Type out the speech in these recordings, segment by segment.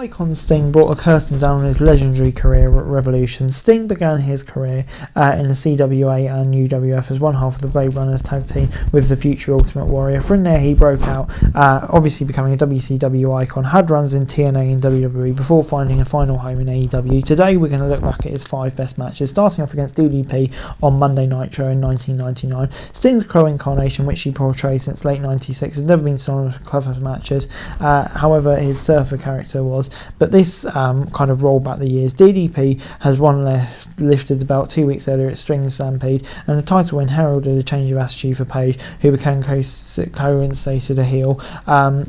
Icon Sting brought a curtain down on his legendary career at Revolution. Sting began his career in the CWA and UWF as one half of the Blade Runners tag team with the future Ultimate Warrior. From there he broke out, obviously becoming a WCW icon, had runs in TNA and WWE before finding a final home in AEW. Today we're going to look back at his 5 best matches, starting off against DDP on Monday Nitro in 1999. Sting's Crow incarnation, which he portrayed since late 96, has never been synonymous with clever matches, however his surfer character was. But this kind of rolled back the years. DDP has lifted the belt 2 weeks earlier at String Stampede, and the title win heralded a change of attitude for Page, who became co-instated a heel,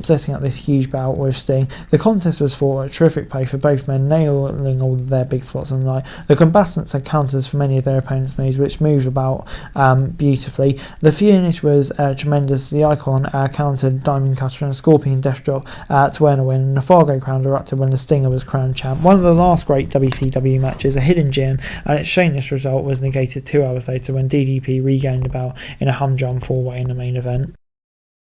setting up this huge bout with Sting. The contest was fought at terrific pace for both men, nailing all of their big spots on the night. The combatants had counters for many of their opponents' moves, which moved about beautifully. The finish was tremendous. The Icon countered Diamond Cutter and a Scorpion Death Drop to earn a win, and the Fargo crowd erupted when the Stinger was crowned champ. One of the last great WCW matches, a hidden gem, and its shameless result was negated 2 hours later when DDP regained the belt in a humdrum 4-way in the main event.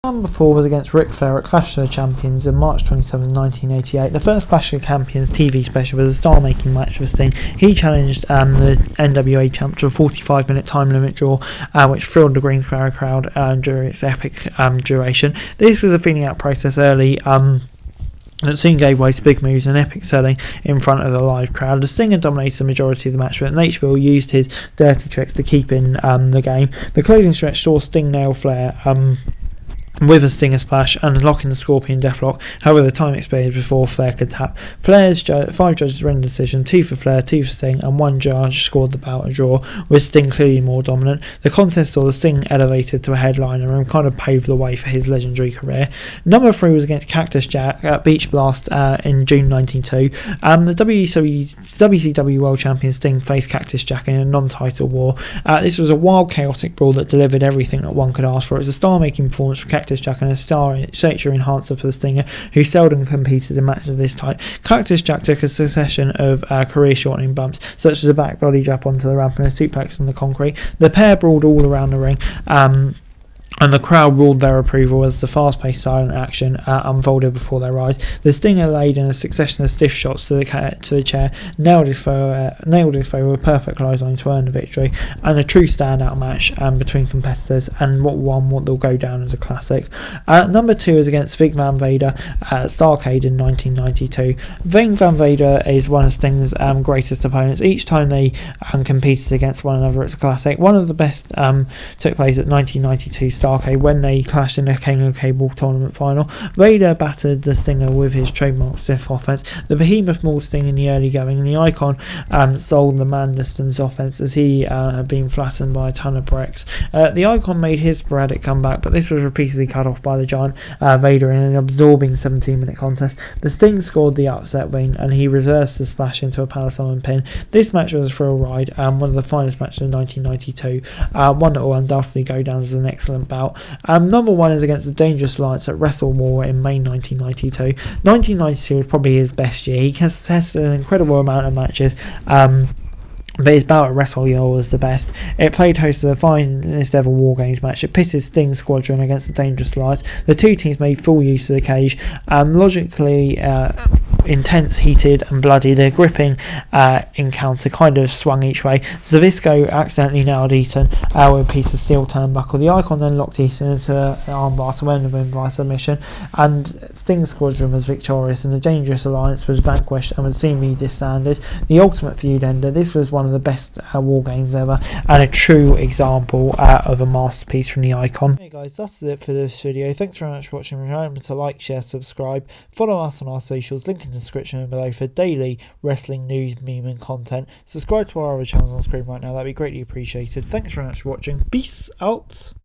Number 4 was against Ric Flair at Clash of the Champions in March 27, 1988. The first Clash of the Champions TV special was a star-making match for Sting. He challenged the NWA champ to a 45-minute time limit draw, which thrilled the Greensboro crowd during its epic duration. This was a feeling out process early, that soon gave way to big moves and epic selling in front of the live crowd. The Stinger dominated the majority of the match, but Nashville used his dirty tricks to keep in the game. The closing stretch saw Sting nail Flair with a Stinger splash and locking the Scorpion Deathlock. However, the time expired before Flair could tap. Flair's 5 judges rendered the decision, 2 for Flair, 2 for Sting, and 1 judge scored the bout a draw, with Sting clearly more dominant. The contest saw the Sting elevated to a headliner and kind of paved the way for his legendary career. Number 3 was against Cactus Jack at Beach Blast in June 1992. The WCW World Champion Sting faced Cactus Jack in a non-title war. This was a wild, chaotic brawl that delivered everything that one could ask for. It was a star-making performance for Cactus Jack and a stature enhancer for the Stinger, who seldom competed in matches of this type. Cactus Jack took a succession of career-shortening bumps, such as a back body drop onto the ramp and a suplex on the concrete. The pair brawled all around the ring, and the crowd ruled their approval as the fast-paced silent action unfolded before their eyes. The Stinger laid in a succession of stiff shots to the chair, nailed his foe with a perfect clothesline to earn the victory, and a true standout match between competitors, and what will go down as a classic. Number 2 is against Vig Van Vader at Starrcade in 1992. Vig Van Vader is one of Sting's greatest opponents. Each time they competed against one another, it's a classic. One of the best took place at 1992 Starrcade when they clashed in the King of Cable tournament final. Vader battered the Stinger with his trademark stiff offense. The behemoth mauled Sting in the early going, and the Icon sold the man distance offense as he had been flattened by a ton of bricks. The Icon made his sporadic comeback, but this was repeatedly cut off by the giant Vader in an absorbing 17-minute contest. The Sting scored the upset win, and he reversed the splash into a Palisade pin. This match was a thrill ride, one of the finest matches in 1992, one that will undoubtedly go down as an excellent bout. Number 1 is against the Dangerous Alliance at Wrestle War in May 1992. 1992 was probably his best year. He contested an incredible amount of matches, but his bout at Wrestle War was the best. It played host to the finest ever War Games match. It pitted Sting's squadron against the Dangerous Alliance. The two teams made full use of the cage. Logically intense, heated and bloody, the gripping encounter kind of swung each way. Zbyszko accidentally nailed Eaton with a piece of steel turnbuckle. The Icon then locked Eaton into an armbar to win the win by submission, and Sting's squadron was victorious and the Dangerous Alliance was vanquished and was seemingly disbanded. The ultimate feud ended. This was one of the best War Games ever, and a true example of a masterpiece from the Icon. Hey guys, that's it for this video. Thanks very much for watching. Remember to like, share, subscribe, follow us on our socials, link in the description below for daily wrestling news, meme and content. Subscribe to our other channels on screen right now, that'd be greatly appreciated. Thanks very much for watching. Peace out.